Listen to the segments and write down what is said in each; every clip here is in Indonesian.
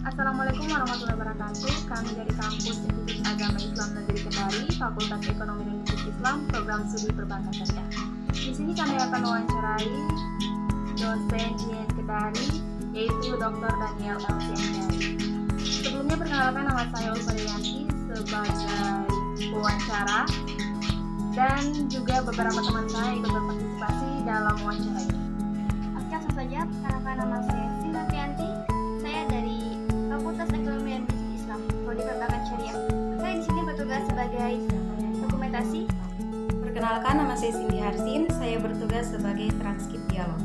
Assalamualaikum warahmatullahi wabarakatuh. Kami dari Kampus Institut Agama Islam Negeri Kendari, Fakultas Ekonomi dan Bisnis Islam, Program Studi Perbankan Syariah. Di sini kami akan mewawancarai dosen IAIN Kendari, yaitu Dr. Daniel L.C. Kendari. Sebelumnya perkenalkan, nama saya Ulfa Rianti sebagai pewawancara, dan juga beberapa teman saya ikut berpartisipasi dalam wawancara ini. Oke, langsung saja. Perkenalkan, nama saya Sinta Fianti. Saya dari Fakultas Ekonomi dan Bisnis Islam, Prodi Perbankan Syariah. Saya di sini bertugas sebagai dokumentasi. Perkenalkan, nama saya Cindy Harsin. Saya bertugas sebagai transkrip dialog.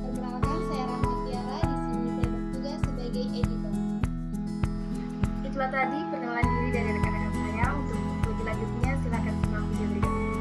Perkenalkan, saya Rahmat Tiara. Di sini saya bertugas sebagai editor. Itulah tadi perkenalan diri dari rekan-rekan saya. Untuk lebih lanjutnya silakan simak video berikut ini.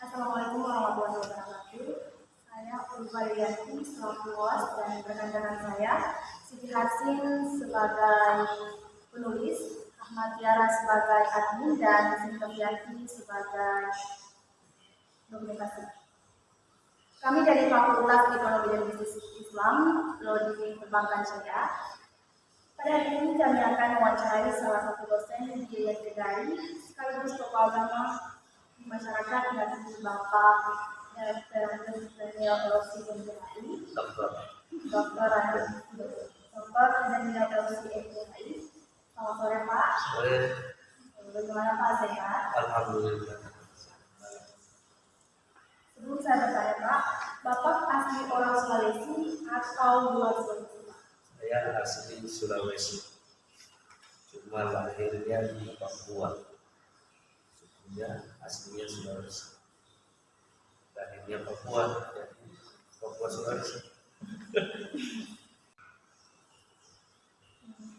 Assalamualaikum warahmatullahi wabarakatuh. Saya Ulfa Rianti selaku host dan rekan-rekan saya Siti Harsin sebagai penulis, Ahmad Tiara sebagai admin, dan Sinta Fianti sebagai dokumentasi. Kami dari Fakultas Ekonomi dan Bisnis Islam, Prodi Perbankan Syariah. Pada hari ini kami akan mewawancarai salah satu dosen di IAIN Kendari sekaligus tokoh agama di masyarakat, yaitu Bapak Daniel L.C. Kendari. Dr. Daniel L.C. Kendari. Selamat sore, Pak. Sore. Bagaimana Pak, sehat? Alhamdulillah. Sebelum saya bertanya, Pak, Bapak asli orang Sulawesi atau luar Sulawesi? Saya asli Sulawesi, cuma lahirnya di Papua. Sukunya aslinya Sulawesi, lahirnya Papua, jadi Papua Sulawesi.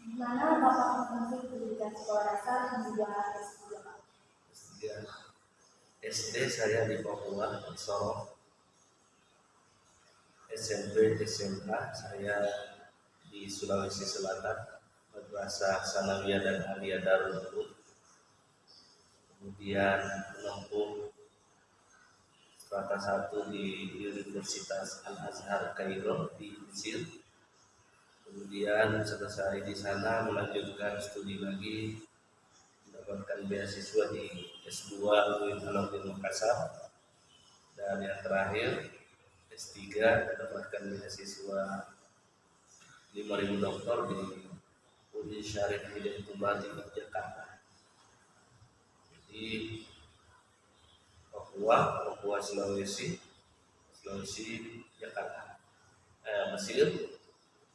Di mana Bapak menempuh pendidikan sekolah dasar hingga S2, Pak? SD saya di Papua, di Sorong. SMP, SMA saya di Sulawesi Selatan, Madrasah Sanawiyah dan Aliyah Darul Ulum. Kemudian menempuh strata 1 di Universitas Al-Azhar Kairo di Mesir. Kemudian selesai di sana melanjutkan studi lagi mendapatkan beasiswa di S2 UIN Alauddin Makassar, dan yang terakhir S3 mendapatkan beasiswa 5.000 doktor di Uni Syarif Hidayatullah di Jakarta. Jadi Papua, Sulawesi, Jakarta, Mesir,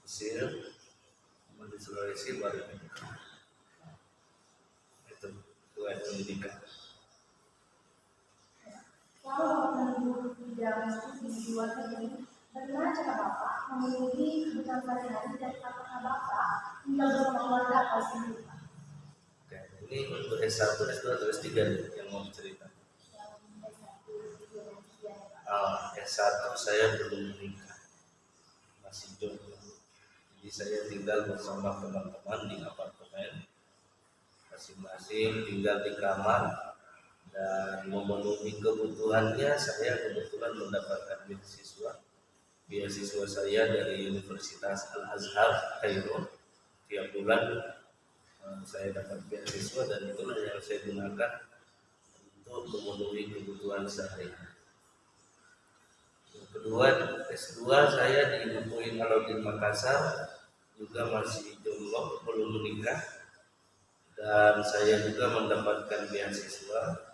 di Sulawesi baru itu pendidikan. Kalau Bapak menempuh bidang studi di luar negeri, bagaimana cara Bapak memenuhi kebutuhan sehari-hari dan apakah Bapak tinggal bersama keluarga atau sendiri? Oke, ini untuk S1, S2 atau S3 yang mau cerita. S1 saya belum menikah, masih jomblo. Jadi saya tinggal bersama teman-teman di apartemen, masing-masing tinggal di kamar, dan memenuhi kebutuhannya saya kebetulan mendapatkan beasiswa saya dari Universitas Al-Azhar Kairo. Tiap bulan saya dapat beasiswa, dan itulah yang saya gunakan untuk memenuhi kebutuhan sehari-hari. Yang kedua, S2 saya di UIN Alauddin Makassar, juga masih jomblo, belum menikah, dan saya juga mendapatkan beasiswa,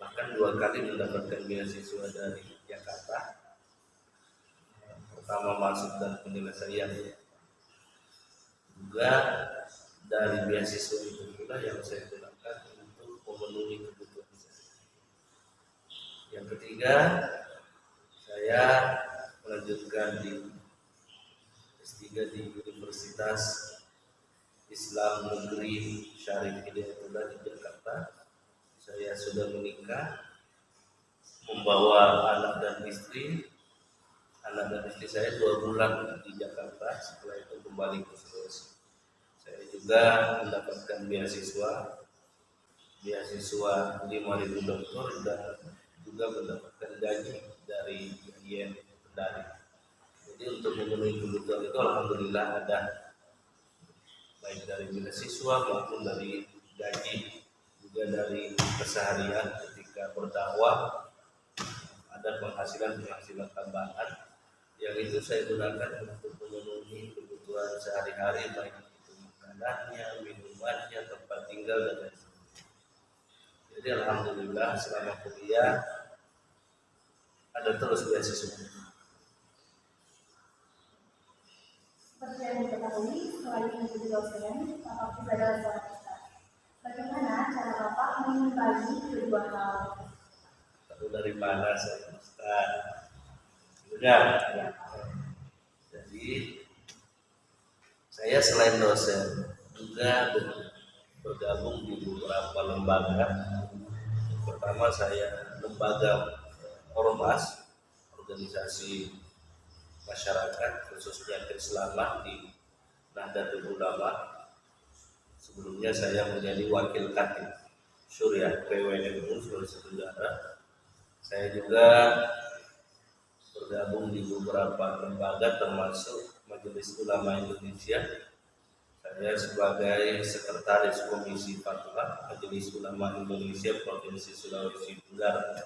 bahkan 2 kali mendapatkan beasiswa dari Jakarta. Pertama masuk dan penyelesaian, juga dari beasiswa itu pula yang saya gunakan untuk memenuhi kebutuhan saya. Yang ketiga, saya melanjutkan di S3 di Universitas Islam Negeri Syarif Hidayatullah di Jakarta. Saya sudah menikah, membawa anak dan istri. Anak dan istri saya 2 bulan di Jakarta, setelah itu kembali ke Sulawesi. Saya juga mendapatkan beasiswa 5.000 doktor, dan juga mendapatkan gaji dari IAIN Kendari. Jadi untuk memenuhi kebutuhan itu alhamdulillah ada, baik dari beasiswa maupun dari gaji, juga dari keseharian ketika berdakwah ada penghasilan tambahan yang itu saya gunakan untuk memenuhi kebutuhan sehari-hari, baik itu makanannya, minumannya, tempat tinggal, dan lain sebagainya. Jadi alhamdulillah selama kuliah ada terus beasiswa. Seperti yang diketahui, selain menjadi dosen, Bapak juga adalah seorang ustaz. Bagaimana cara Bapak mengimbangi kedua hal? Tahu dari mana saya ustaz? Sudah. Jadi saya selain dosen juga bergabung di beberapa lembaga. Pertama saya lembaga ormas, organisasi masyarakat khususnya keislaman di Nahdlatul Ulama. Sebelumnya saya menjadi wakil khatib Syuriah PWNU Sulawesi Tenggara. Saya juga bergabung di beberapa lembaga termasuk Majelis Ulama Indonesia. Saya sebagai sekretaris Komisi Fatwa Majelis Ulama Indonesia Provinsi Sulawesi Tenggara.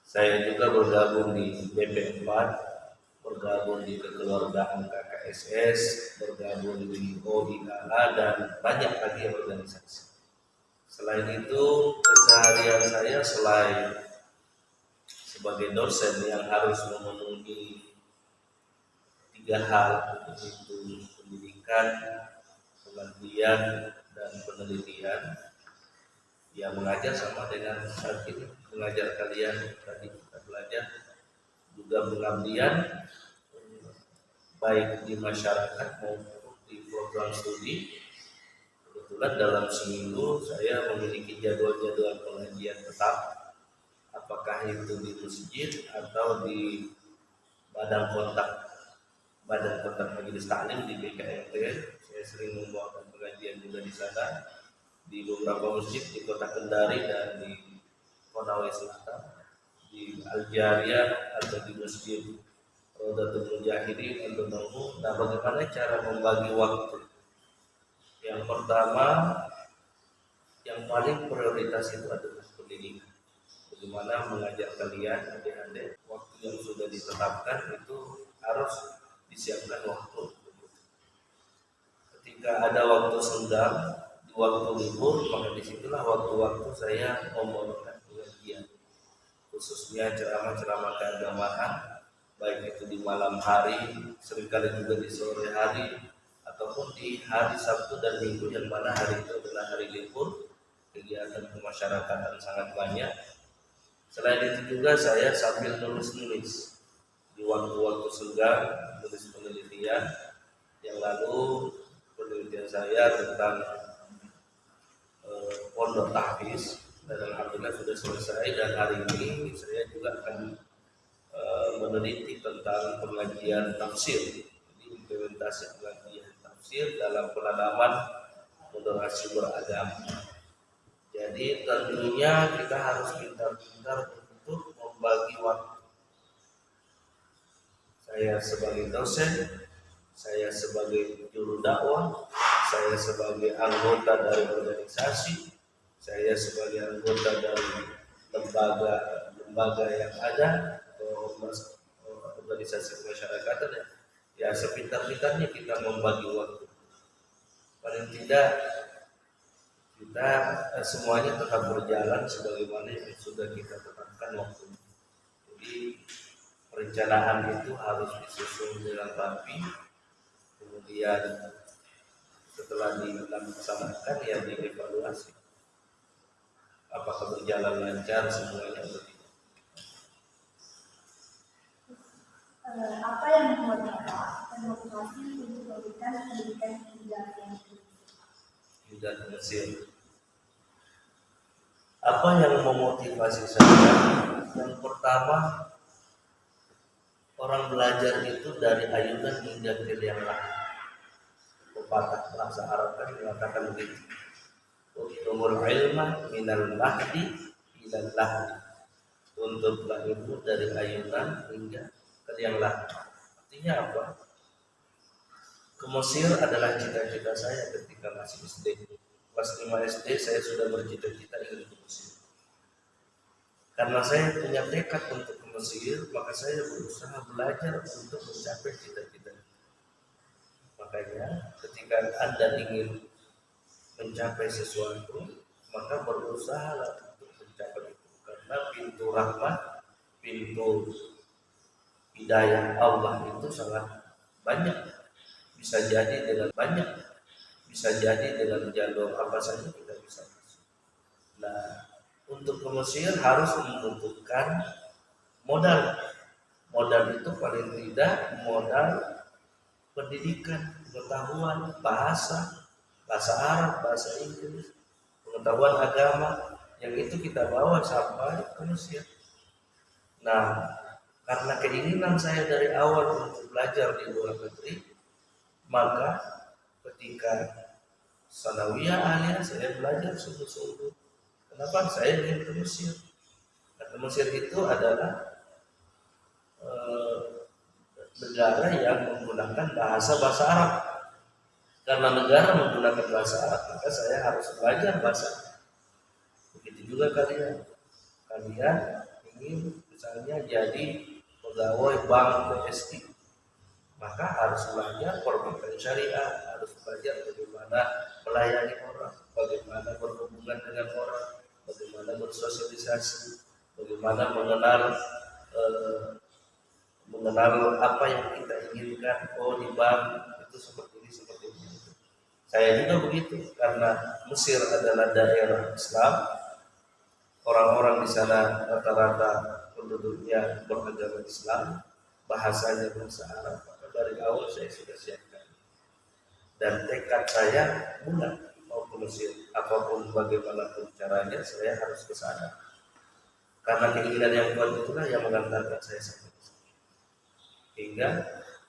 Saya juga bergabung di BP4, bergabung di kekeluargaan KKSS, bergabung di OIAA, dan banyak lagi organisasi. Selain itu, keseharian saya selain sebagai dosen yang harus memenuhi 3 hal, yaitu pendidikan, pengabdian, dan penelitian. Ya, mengajar sama dengan saat ini, mengajar kalian tadi kita belajar, juga pengabdian baik di masyarakat maupun di program studi. Kebetulan dalam seminggu saya memiliki jadwal-jadwal pengajian tetap, apakah itu di masjid atau di badan kontak majelis taklim di BKMT. Saya sering membawakan pengajian juga di sana, di beberapa masjid di Kota Kendari dan di Konawe Selatan, di Aljaria atau di Masjid Rodatul Mujahidin untuk nunggu. Nah, bagaimana cara membagi waktu? Yang pertama, yang paling prioritas itu adalah pendidikan. Bagaimana mengajar kalian adik-adik, waktu yang sudah ditetapkan itu harus disiapkan waktu. Ketika ada waktu senggang, di waktu libur, maka disitulah waktu-waktu saya membawakan pengajian, khususnya ceramah-ceramah keagamaan, baik itu di malam hari, seringkali juga di sore hari, ataupun di hari Sabtu dan Minggu, yang mana hari itu adalah hari libur, kegiatan kemasyarakatan sangat banyak. Selain itu juga saya sambil nulis-nulis di waktu-waktu senggang, tulis penelitian, yang lalu penelitian saya tentang pondok tahfiz, dan alhamdulillah sudah selesai. Dan hari ini saya juga akan meneliti tentang pengajian tafsir, jadi implementasi pengajian tafsir dalam penanaman moderasi beragama. Jadi tentunya kita harus pintar-pintar untuk membagi waktu. Saya sebagai dosen, saya sebagai juru dakwah, saya sebagai anggota dari organisasi, saya sebagai anggota dari lembaga yang ada atau organisasi kemasyarakatan, ya sepintar-pintarnya kita membagi waktu. Paling tidak kita semuanya tetap berjalan sebagaimana yang sudah kita tetapkan waktu. Jadi perencanaan itu harus disusun dengan rapi, kemudian setelah dilaksanakan ya dievaluasi apakah berjalan lancar semuanya atau tidak. Apa yang membuat Bapak termotivasi untuk memberikan pendidikan Hingga Mesir? Apa yang memotivasi saya? Yang pertama, orang belajar itu dari ayunan hingga ke liang lahat. Pepatah bahasa Arab kan mengatakan begitu. Utlubul ilma minal mahdi ilal lahdi. Tuntutlah ilmu dari ayunan hingga ke liang lahat. Artinya apa? Ke Mesir adalah cita-cita saya ketika masih SD. Kelas 5 SD saya sudah bercita-cita ingin ke Mesir. Karena saya punya tekad untuk ke Mesir, maka saya berusaha belajar untuk mencapai cita-cita. Makanya ketika Anda ingin mencapai sesuatu, maka berusahalah untuk mencapai itu. Karena pintu rahmat, pintu hidayah Allah itu sangat banyak. Bisa jadi dengan banyak, bisa jadi dengan jalur apa saja kita bisa masuk. Nah, untuk ke Mesir harus membutuhkan modal. Modal itu paling tidak modal pendidikan, pengetahuan, bahasa Arab, bahasa Inggris, pengetahuan agama, yang itu kita bawa sampai ke Mesir. Nah, karena keinginan saya dari awal untuk belajar di luar negeri, maka ketika sanawiyah alia saya belajar sungguh-sungguh. Kenapa? Saya ingin ke Mesir. Karena Mesir itu adalah negara yang menggunakan bahasa Arab. Karena negara menggunakan bahasa Arab, maka saya harus belajar bahasa Arab. Begitu juga kalian ingin misalnya jadi pegawai bank BSI, maka harus belajar perbankan syariah, harus belajar bagaimana melayani orang, bagaimana berhubungan dengan orang, bagaimana bersosialisasi, bagaimana mengenal apa yang kita inginkan. Oh, di bank itu seperti ini, seperti ini. Saya juga begitu, karena Mesir adalah daerah Islam, orang-orang di sana rata-rata penduduknya beragama Islam, bahasanya bahasa Arab. Maka dari awal saya sudah siapkan, dan tekad saya bulat mau ke Mesir, apapun bagaimanapun caranya saya harus ke sana. Karena keinginan yang kuat itulah yang mengantarkan saya sampai ke sana. Hingga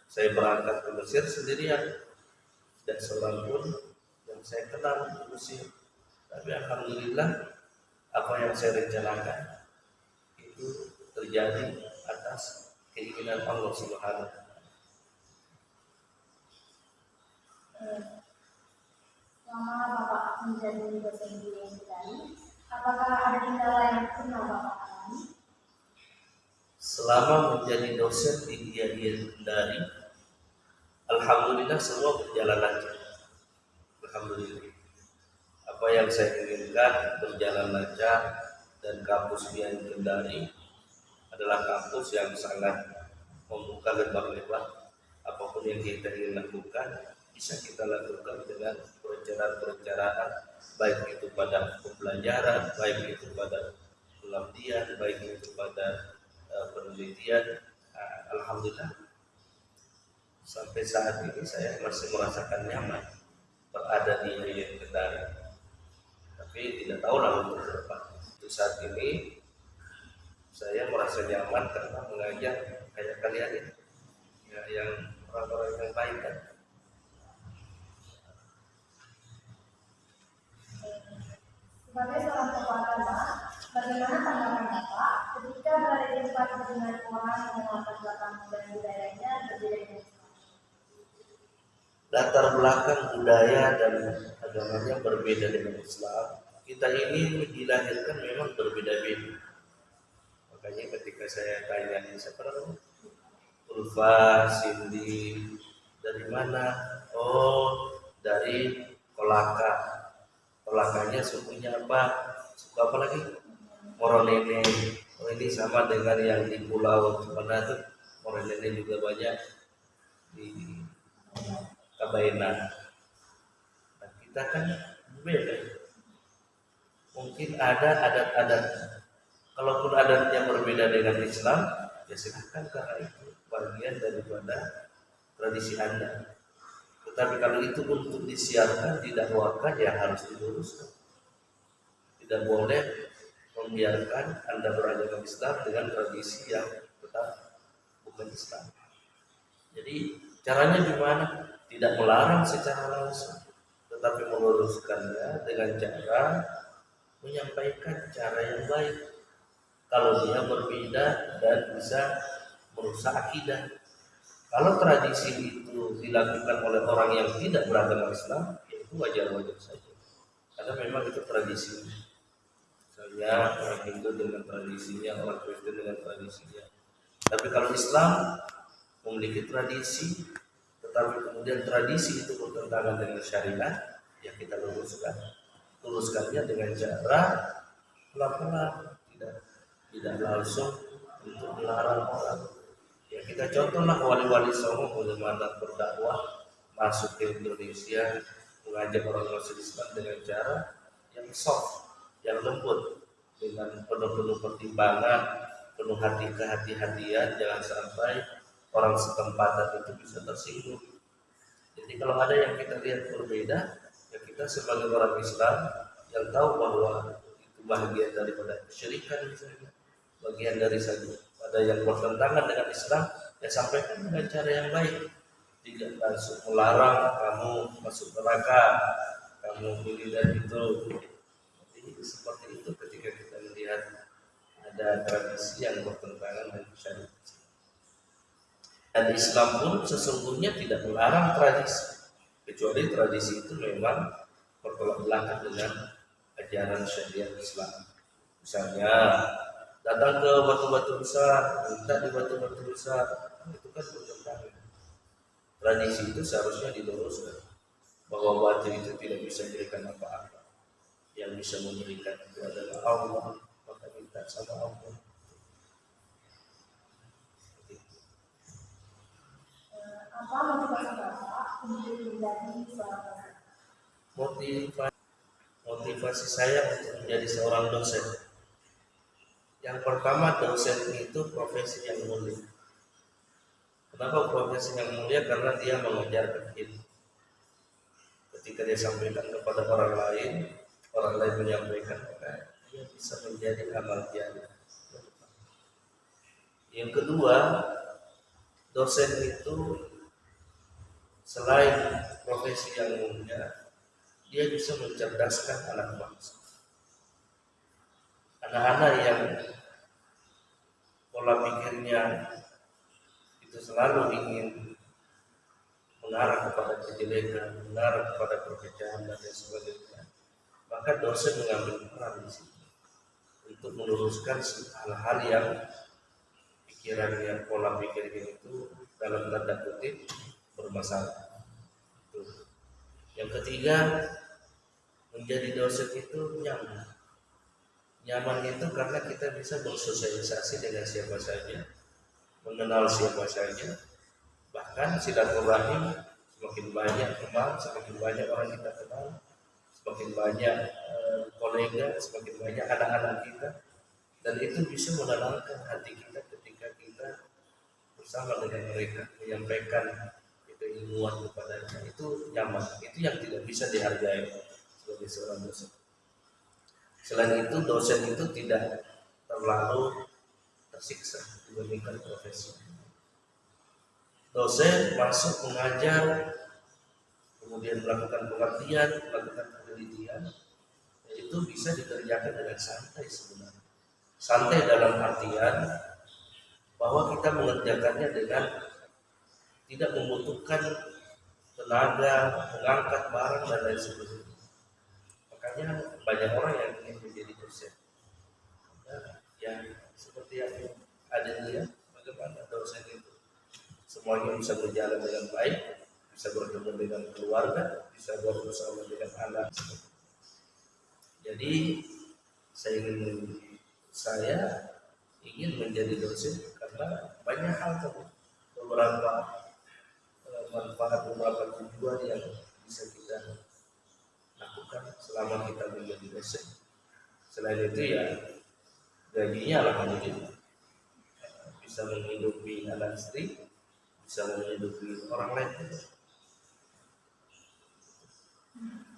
saya berangkat ke Mesir sendirian, dan seorang pun yang saya kenal di Mesir. Tapi alhamdulillah apa yang saya rencanakan itu terjadi atas keinginan Allah Subhanahu wa taala. Selama Bapak menjadi dosen di Kendari? Apakah ada kendala yang pernah Bapak alami? Selama menjadi dosen di IAIN Kendari, alhamdulillah semua berjalan lancar. Alhamdulillah. Apa yang saya inginkan berjalan lancar, dan kampus IAIN Kendari adalah kampus yang sangat membuka lebar-lebar. Apapun yang kita ingin lakukan bisa kita lakukan dengan perencanaan-perencanaan, baik itu pada pembelajaran, baik itu pada pengabdian, baik itu pada penelitian. Alhamdulillah sampai saat ini saya masih merasakan nyaman berada di IAIN Kendari. Tapi tidak tahu lah untuk ke depan. Untuk saat ini saya merasa nyaman karena mengajar kayak kalian ini, ya, yang orang-orang yang baik kan. Sebagai seorang tokoh agama, bagaimana tanggapan Bapak ketika berada di tempat dengan orang yang latar belakang dan budayanya berbeda dengan Islam? Latar belakang budaya dan agamanya berbeda dengan Islam. Kita ini dilahirkan memang berbeda-beda. Makanya ketika saya tanya siapa namanya, Ulfa, Cindy, dari mana? Oh, dari Kolaka. Kolakanya sukunya apa? Suku apa lagi? Moronene. Oh, ini sama dengan yang di pulau mana tuh? Moronene juga banyak di Kabaina. Nah, kita kan beda. Mungkin ada adat-adat. Kalaupun adatnya berbeda dengan Islam, ya silahkan, karena itu bagian daripada tradisi Anda. Tetapi kalau itu untuk disiarkan, didakwakan, ya harus diluruskan. Tidak boleh membiarkan Anda beragama Islam dengan tradisi yang tetap bukan Islam. Jadi caranya gimana? Tidak melarang secara langsung, tetapi meluruskannya dengan cara menyampaikan cara yang baik. Kalau dia berbeda dan bisa merusak akidah. Kalau tradisi itu dilakukan oleh orang yang tidak beragama Islam, ya itu wajar-wajar saja. Karena memang itu tradisi. Misalnya orang Hindu dengan tradisinya, orang Kristen dengan tradisinya. Tapi kalau Islam memiliki tradisi, tetapi kemudian tradisi itu bertentangan dengan syariat, ya kita luruskan. Luruskannya dengan cara pelan-pelan, tidak langsung untuk melarang orang. Ya kita contohlah wali-wali Songo bagaimana berdakwah masuk ke Indonesia, mengajak orang masuk Islam dengan cara yang soft, yang lembut, dengan penuh pertimbangan, penuh kehati-hatian, jangan sampai orang setempat itu bisa tersinggung. Jadi kalau ada yang kita lihat berbeda, ya kita sebagai orang Islam yang tahu bahwa itu bagian daripada kesyirikan misalnya, bagian dari saja. Ada yang bertentangan dengan Islam, ya sampaikan dengan cara yang baik. Tidak langsung melarang kamu masuk neraka, kamu ini dan itu. Jadi seperti itu ketika kita melihat ada tradisi yang bertentangan dengan syariat. Dan Islam pun sesungguhnya tidak melarang tradisi, kecuali tradisi itu memang bertolak belakang dengan ajaran syariat Islam. Misalnya datang ke batu-batu besar, minta di batu-batu besar, itu kan bertentangan. Tradisi itu seharusnya diluruskan bahwa batu itu tidak bisa memberikan apa-apa. Yang bisa memberikan itu adalah Allah, maka minta sama Allah. Apa motivasi Bapak untuk menjadi seorang dosen? Motivasi saya untuk menjadi seorang dosen. Yang pertama, dosen itu profesi yang mulia. Kenapa profesi yang mulia? Karena dia mengajarkan ilmu. Ketika dia sampaikan kepada orang lain menyampaikan, maka dia bisa menjadi amal jariah. Yang kedua, dosen itu selain profesi yang mulia, dia bisa mencerdaskan anak bangsa. Anak-anak yang pola pikirnya itu selalu ingin mengarah kepada kejelekan, mengarah kepada perpecahan dan sebagainya, maka dosen mengambil peran di situ untuk meluruskan hal-hal yang pikirannya, pola pikirnya itu dalam tanda kutip bermasalah. Yang ketiga, menjadi dosen itu nyaman. Nyaman itu karena kita bisa bersosialisasi dengan siapa saja, mengenal siapa saja, bahkan silaturahim semakin banyak teman, semakin banyak orang kita kenal, semakin banyak kolega, semakin banyak anak-anak kita, dan itu bisa menenangkan hati kita ketika kita bersama dengan mereka menyampaikan keilmuan kepadanya. Itu nyaman, itu yang tidak bisa dihargai sebagai seorang dosen. Selain itu, dosen itu tidak terlalu tersiksa dibandingkan profesi. Dosen masuk mengajar, kemudian melakukan pengertian, melakukan penelitian, itu bisa dikerjakan dengan santai sebenarnya. Santai dalam artian bahwa kita mengerjakannya dengan tidak membutuhkan tenaga, mengangkat barang dan lain sebagainya. Makanya banyak orang yang ingin menjadi dosen. Nah, yang seperti yang ada lihat, bagaimana dosen itu semuanya bisa berjalan dengan baik, bisa bertemu dengan keluarga, bisa bersama dengan anak. Jadi saya ingin menjadi dosen karena banyak hal beberapa manfaat, beberapa tujuan yang bisa kita lakukan selama kita menjadi dosen. Selain itu ya gajinya alhamdulillah, bisa menghidupi anak istri, bisa menghidupi orang lain.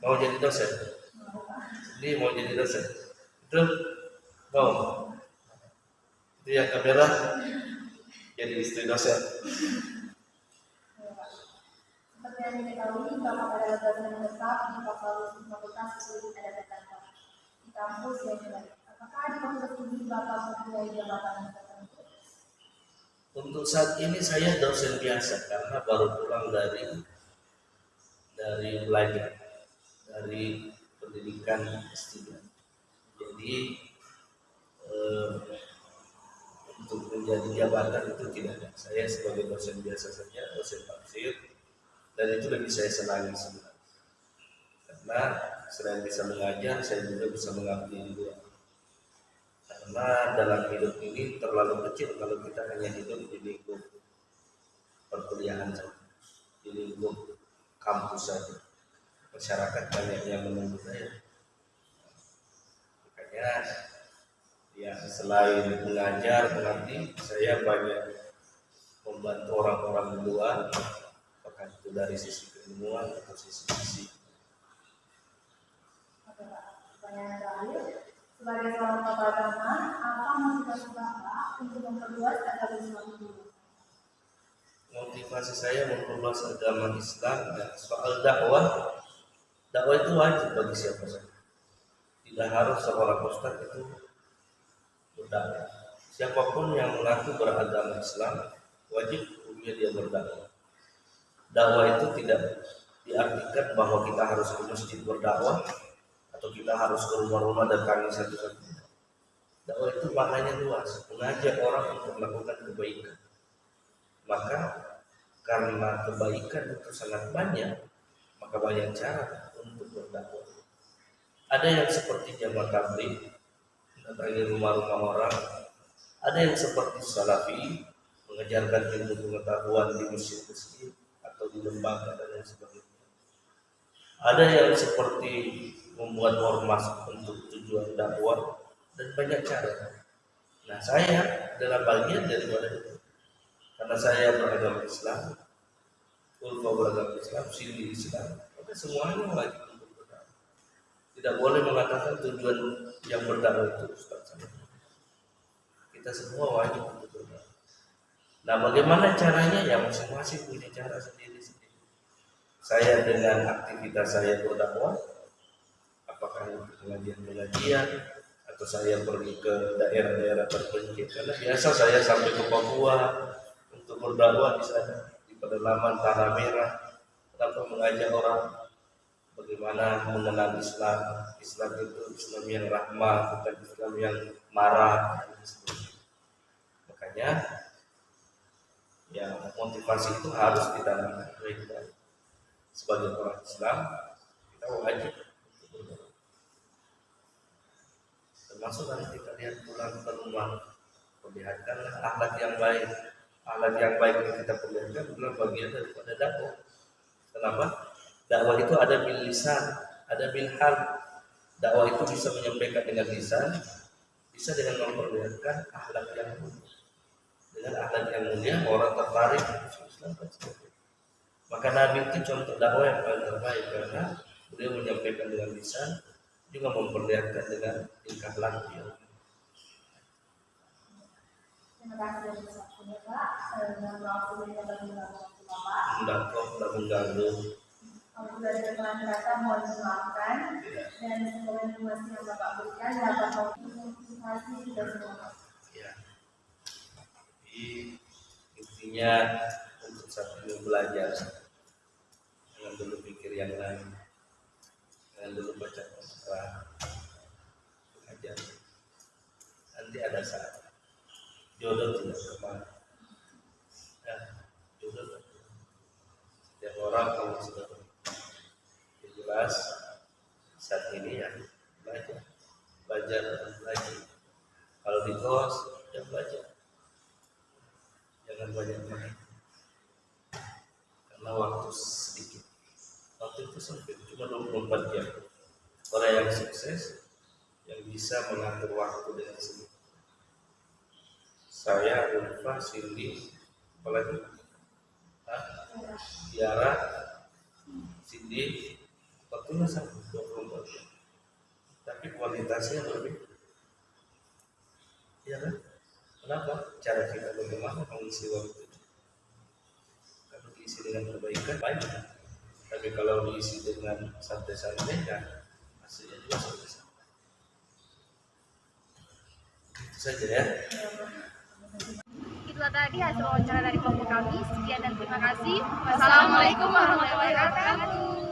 Mau jadi dosen? Jadi mau jadi dosen? Itu mau? Itu yang kamera jadi istri dosen. Seperti yang diketahui, Bapak adalah dosen tetap di Fakultas Ilmu Pengetahuan di kampus yang baik. Apakah di fakultas ini Bapak mempunyai jabatan tertentu? Untuk saat ini saya dosen biasa karena baru pulang dari belajar, dari pendidikan S3. Jadi untuk menjadi jabatan itu tidak ada. Saya sebagai dosen biasa saja, dosen tafsir, dan itu lebih saya senangi sebenarnya. Karena selain bisa mengajar, saya juga bisa mengabdi di luar. Karena dalam hidup ini terlalu kecil kalau kita hanya hidup di lingkup perkuliahan saja, di lingkup kampus saja. Masyarakat banyak yang menunggu saya. Makanya ya selain mengajar, mengabdi, saya banyak membantu orang-orang di luar, apakah itu dari sisi keilmuan atau sisi Pertanyaan terakhir, sebagai seorang tokoh agama, apa motivasi Bapak untuk memperluas agama Islam ini? motivasi saya memperluas agama Islam dan soal dakwah. Dakwah itu wajib bagi siapa saja. Tidak harus seorang ustaz itu berdakwah. Siapapun yang mengaku beragama Islam wajib dia berdakwah. Dakwah itu tidak diartikan bahwa kita harus ke masjid berdakwah atau kita harus ke rumah-rumah datangi satu-satu. Dakwah itu maknanya luas, mengajak orang untuk melakukan kebaikan. Maka karena kebaikan itu sangat banyak, maka banyak cara untuk berdakwah. Ada yang seperti jamaah tabligh, datangi rumah-rumah orang. Ada yang seperti salafi, mengajarkan ilmu pengetahuan di masjid-masjid atau di lembaga dan lain sebagainya. Ada yang seperti membuat ormas untuk tujuan dakwah dan banyak cara. Nah, saya adalah bagian daripada itu. Karena saya beragama Islam, ulfa beragama Islam, sini Islam, maka semuanya wajib untuk berdakwah. Tidak boleh mengatakan tujuan yang berdakwah itu Ustaz. Kita semua wajib untuk berdakwah. Nah, bagaimana caranya? Ya masing-masing punya cara sendiri-sendiri. Saya dengan aktivitas saya berdakwah, apakah itu pengajian-pengajian atau saya pergi ke daerah-daerah terpencil, karena biasa saya sampai ke Papua untuk berdakwah di sana di pedalaman Tanah Merah, dapat mengajak orang bagaimana bagaimana mengenal Islam. Islam itu Islam yang rahmah, bukan Islam yang marah. Makanya ya motivasi itu harus ditanamkan baik-baik. Sebagai orang Islam kita wajib untuk berdoa. Termasuk nanti kita lihat pulang ke rumah, perlihatkanlah akhlak yang baik. Akhlak yang baik yang kita perlihatkan adalah bagian daripada dakwah. Kenapa? Dakwah itu ada bil lisan, ada bil hal. Dakwah itu bisa menyampaikan dengan lisan, bisa dengan memperlihatkan akhlak yang mulia. Dengan akhlak yang mulia orang tertarik untuk Islam dan sebagainya. Maka Nabi itu contoh dakwah yang paling terbaik karena beliau menyampaikan dengan lisan, juga memperlihatkan dengan tingkah laku yang. Terima kasih atas waktunya Pak. Dengan waktunya bagi Bapak. Tidak kok, tidak mengganggu. Kalau sudah ada kesalahan kata mohon dimaafkan dan semoga informasi yang Bapak berikan dapat motivasi kita semua. Ya. Jadi intinya untuk sambil belajar, jangan dulu pikir yang lain, jangan dulu baca kontra, belajar. Nanti ada saat jodoh tidak kemana. Ya, jodoh tidak kemana. Setiap orang kalau sudah jelas saat ini ya belajar dan belajar. Kalau di kos ya belajar, jangan banyak main karena waktu sedikit. Waktu itu sempit, cuma 24 jam. Orang yang sukses yang bisa mengatur waktu dengan sempit. Saya, Ulfa, Cindy, apalagi Tiara, Cindy, waktunya sampai 24 jam. Tapi kualitasnya lebih. Iya kan? Kenapa? Cara kita bagaimana mengisi waktu itu. Kalau diisi dengan kebaikan, baik. Tapi kalau diisi dengan santai-santai, ya hasilnya juga santai-santai. Itu saja ya. Itulah tadi hasil wawancara dari kelompok kami. Sekian dan terima kasih. Wassalamualaikum warahmatullahi wabarakatuh.